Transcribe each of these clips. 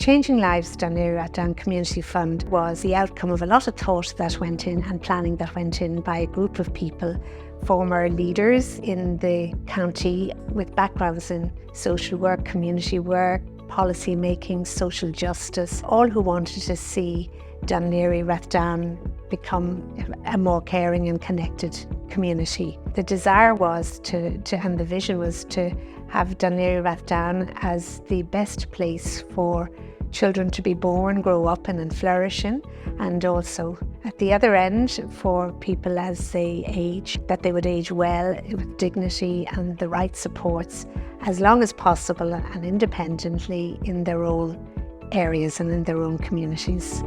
Changing Lives DLR Community Fund was the outcome of a lot of thought that went in and planning that went in by a group of people, former leaders in the county with backgrounds in social work, community work, policy making, social justice, all who wanted to see Dún Laoghaire become a more caring and connected community. The desire was and the vision was to have Dún Laoghaire as the best place for children to be born, grow up in and flourish in, and also at the other end for people as they age, that they would age well with dignity and the right supports as long as possible and independently in their own areas and in their own communities.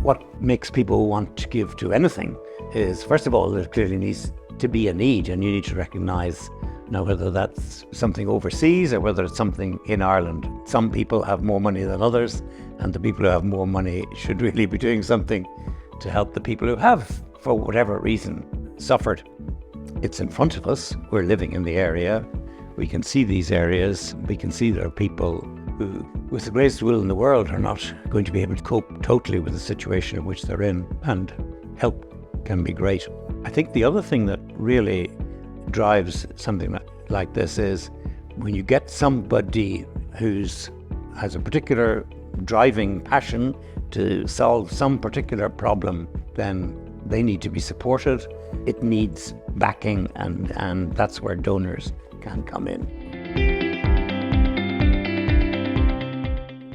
What makes people want to give to anything is, first of all, there clearly needs to be a need, and you need to recognise now whether that's something overseas or whether it's something in Ireland. Some people have more money than others, and the people who have more money should really be doing something to help the people who have, for whatever reason, suffered. It's in front of us. We're living in the area. We can see these areas. We can see there are people who, with the greatest will in the world, are not going to be able to cope totally with the situation in which they're in, and help can be great. I think the other thing that really drives something like this is when you get somebody who has a particular driving passion to solve some particular problem, then they need to be supported. It needs backing, and that's where donors can come in.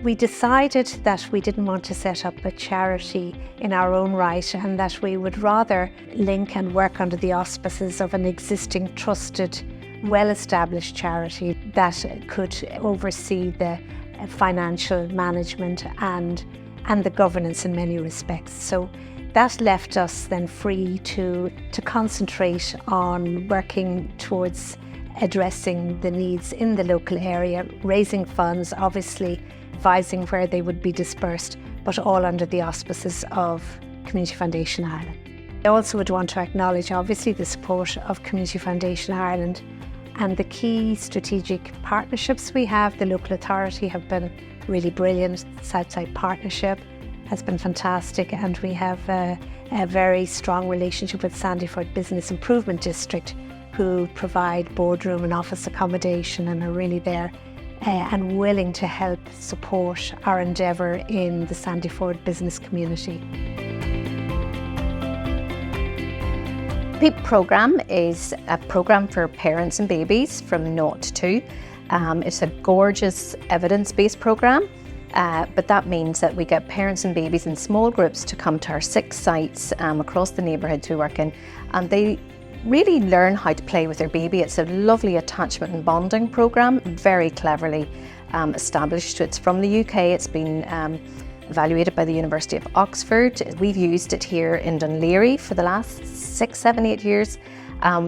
We decided that we didn't want to set up a charity in our own right, and that we would rather link and work under the auspices of an existing, trusted, well-established charity that could oversee the financial management and the governance in many respects. So that left us then free to concentrate on working towards addressing the needs in the local area, raising funds, obviously advising where they would be dispersed, but all under the auspices of Community Foundation Ireland. I also would want to acknowledge, obviously, the support of Community Foundation Ireland and the key strategic partnerships we have. The local authority have been really brilliant. Southside Partnership has been fantastic, and we have a very strong relationship with Sandyford Business Improvement District, who provide boardroom and office accommodation and are really there and willing to help support our endeavour in the Sandyford business community. PEEP programme is a programme for parents and babies from 0 to 2. It's a gorgeous evidence-based programme, but that means that we get parents and babies in small groups to come to our 6 sites across the neighbourhoods we work in, and they really learn how to play with their baby. It's a lovely attachment and bonding programme, very cleverly established. It's from the UK. It's been evaluated by the University of Oxford. We've used it here in Dún Laoghaire for the last 6, 7, 8 years.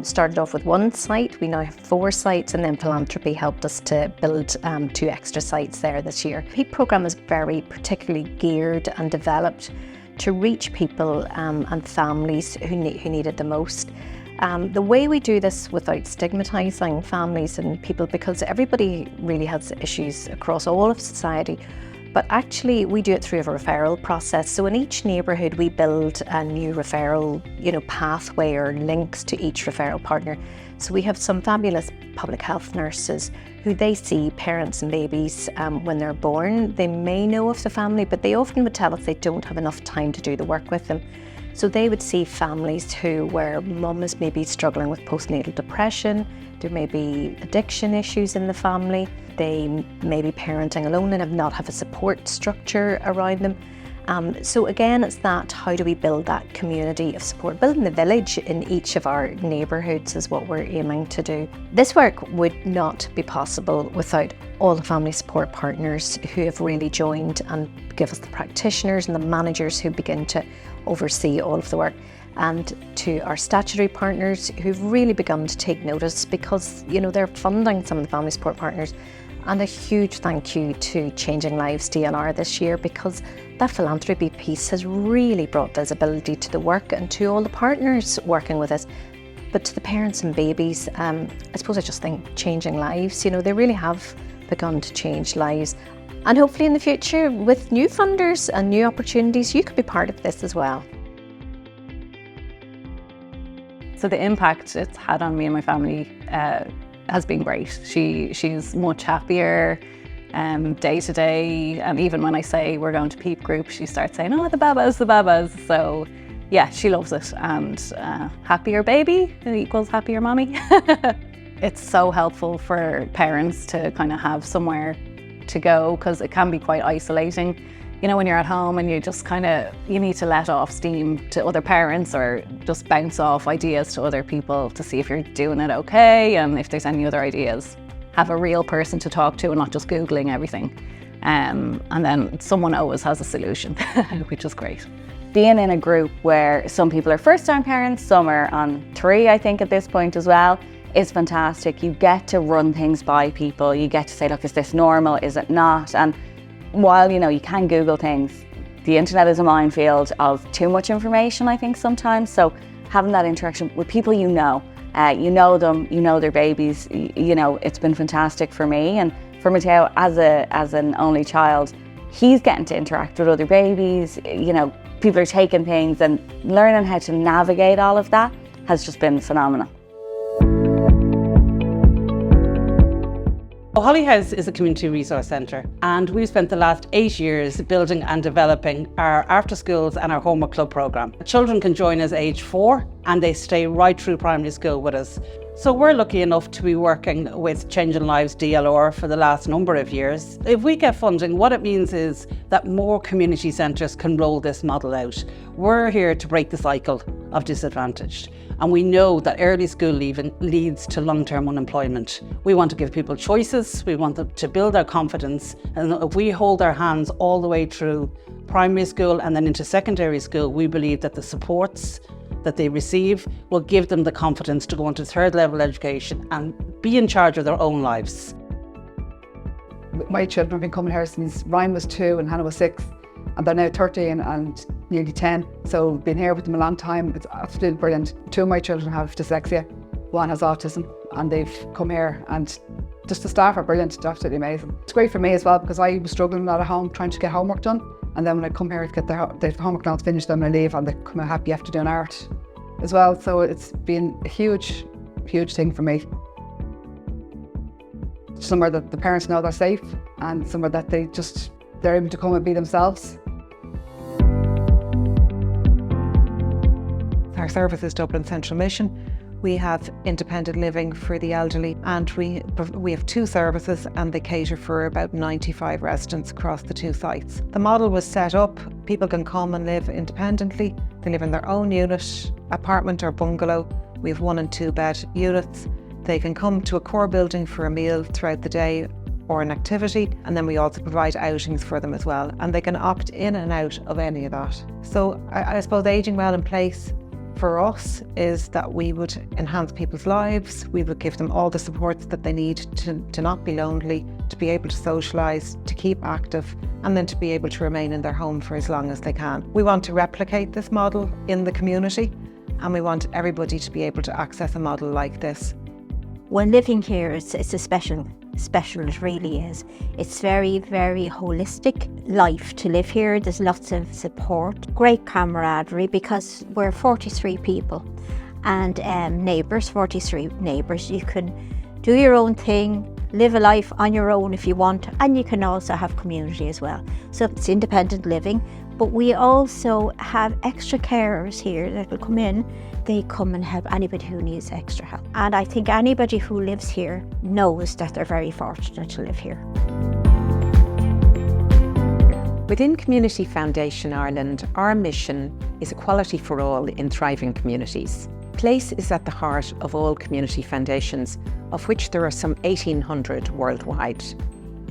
Started off with 1 site, we now have 4 sites, and then philanthropy helped us to build 2 extra sites there this year. The PEEP programme is very particularly geared and developed to reach people and families who need it the most. The way we do this without stigmatising families and people, because everybody really has issues across all of society, but actually we do it through a referral process. So in each neighbourhood we build a new referral pathway or links to each referral partner. So we have some fabulous public health nurses who they see parents and babies when they're born. They may know of the family, but they often would tell us they don't have enough time to do the work with them. So they would see families where mum is maybe struggling with postnatal depression, there may be addiction issues in the family, they may be parenting alone and have a support structure around them. So again, it's that, how do we build that community of support? Building the village in each of our neighbourhoods is what we're aiming to do. This work would not be possible without all the family support partners who have really joined and give us the practitioners and the managers who begin to oversee all of the work, and to our statutory partners who've really begun to take notice, because they're funding some of the family support partners. And a huge thank you to Changing Lives DLR this year, because that philanthropy piece has really brought visibility to the work and to all the partners working with us. But to the parents and babies, I suppose I just think changing lives, they really have begun to change lives. And hopefully in the future, with new funders and new opportunities, you could be part of this as well. So the impact it's had on me and my family has been great. She's much happier day to day, and even when I say we're going to PEEP group, she starts saying, "Oh, the babas." So yeah, she loves it, and happier baby equals happier mommy. It's so helpful for parents to kind of have somewhere to go, because it can be quite isolating. When you're at home and you need to let off steam to other parents, or just bounce off ideas to other people to see if you're doing it okay, and if there's any other ideas. Have a real person to talk to and not just Googling everything. And then someone always has a solution, which is great. Being in a group where some people are first-time parents, some are on 3, I think, at this point as well, is fantastic. You get to run things by people. You get to say, look, is this normal? Is it not? And while, you can Google things, the internet is a minefield of too much information, I think, sometimes. So having that interaction with people you know them, you know their babies, it's been fantastic for me. And for Matteo, as an only child, he's getting to interact with other babies. People are taking things, and learning how to navigate all of that has just been phenomenal. Holly House is a community resource centre, and we've spent the last 8 years building and developing our after schools and our homework club programme. Children can join us age 4 and they stay right through primary school with us. So we're lucky enough to be working with Changing Lives DLR for the last number of years. If we get funding, what it means is that more community centres can roll this model out. We're here to break the cycle of disadvantaged. And we know that early school leaving leads to long-term unemployment. We want to give people choices, we want them to build their confidence, and if we hold their hands all the way through primary school and then into secondary school, we believe that the supports that they receive will give them the confidence to go into third level education and be in charge of their own lives. My children have been coming here since Ryan was 2 and Hannah was 6, and they're now 13 and nearly 10. So been here with them a long time. It's absolutely brilliant. 2 of my children have dyslexia, 1 has autism, and they've come here, and just the staff are brilliant. It's absolutely amazing. It's great for me as well, because I was struggling a lot at home trying to get homework done. And then when I come here to get the homework now, it's finished, then I leave, and they come out happy after doing art as well. So it's been a huge thing for me. Somewhere that the parents know they're safe, and somewhere that they're able to come and be themselves. Our service is Dublin Central Mission. We have independent living for the elderly, and we have 2 services, and they cater for about 95 residents across the 2 sites. The model was set up, people can come and live independently. They live in their own unit, apartment or bungalow. We have 1 and 2 bed units. They can come to a core building for a meal throughout the day or an activity, and then we also provide outings for them as well, and they can opt in and out of any of that. So I suppose ageing well in place for us is that we would enhance people's lives, we would give them all the supports that they need to not be lonely, to be able to socialise, to keep active, and then to be able to remain in their home for as long as they can. We want to replicate this model in the community, and we want everybody to be able to access a model like this. When living here, it's a special, it really is. It's very, very holistic life to live here. There's lots of support, great camaraderie, because we're 43 people and neighbours, 43 neighbours. You can do your own thing, live a life on your own if you want, and you can also have community as well. So it's independent living, but we also have extra carers here that will come in. They come and help anybody who needs extra help. And I think anybody who lives here knows that they're very fortunate to live here. Within Community Foundation Ireland, our mission is equality for all in thriving communities. Place is at the heart of all community foundations, of which there are some 1,800 worldwide.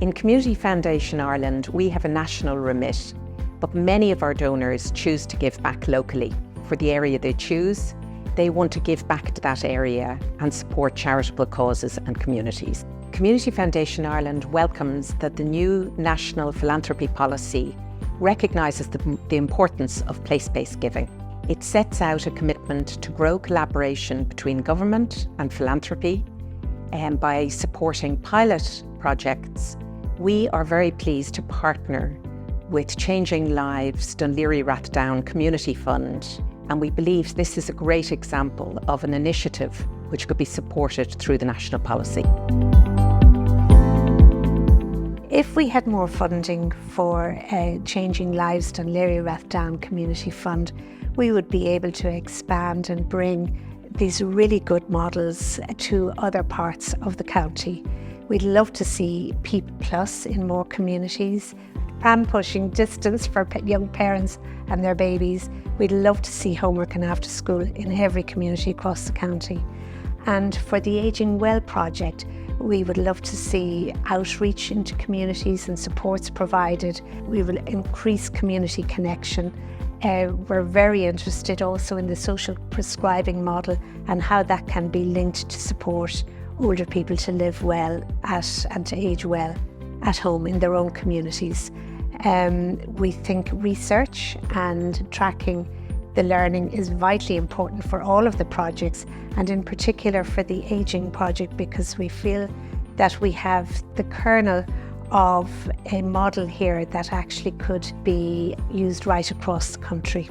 In Community Foundation Ireland, we have a national remit, but many of our donors choose to give back locally. For the area they choose, they want to give back to that area and support charitable causes and communities. Community Foundation Ireland welcomes that the new national philanthropy policy recognises the importance of place-based giving. It sets out a commitment to grow collaboration between government and philanthropy, and by supporting pilot projects. We are very pleased to partner with Changing Lives Dún Laoghaire Community Fund, and we believe this is a great example of an initiative which could be supported through the national policy. If we had more funding for Changing Lives Dún Laoghaire Community Fund, we would be able to expand and bring these really good models to other parts of the county. We'd love to see PEEP Plus in more communities, pram pushing distance for young parents and their babies. We'd love to see homework and after school in every community across the county. And for the Aging Well project, we would love to see outreach into communities and supports provided. We will increase community connection. We're very interested also in the social prescribing model and how that can be linked to support older people to live well and to age well at home in their own communities. We think research and tracking the learning is vitally important for all of the projects, and in particular for the Aging project, because we feel that we have the kernel of a model here that actually could be used right across the country.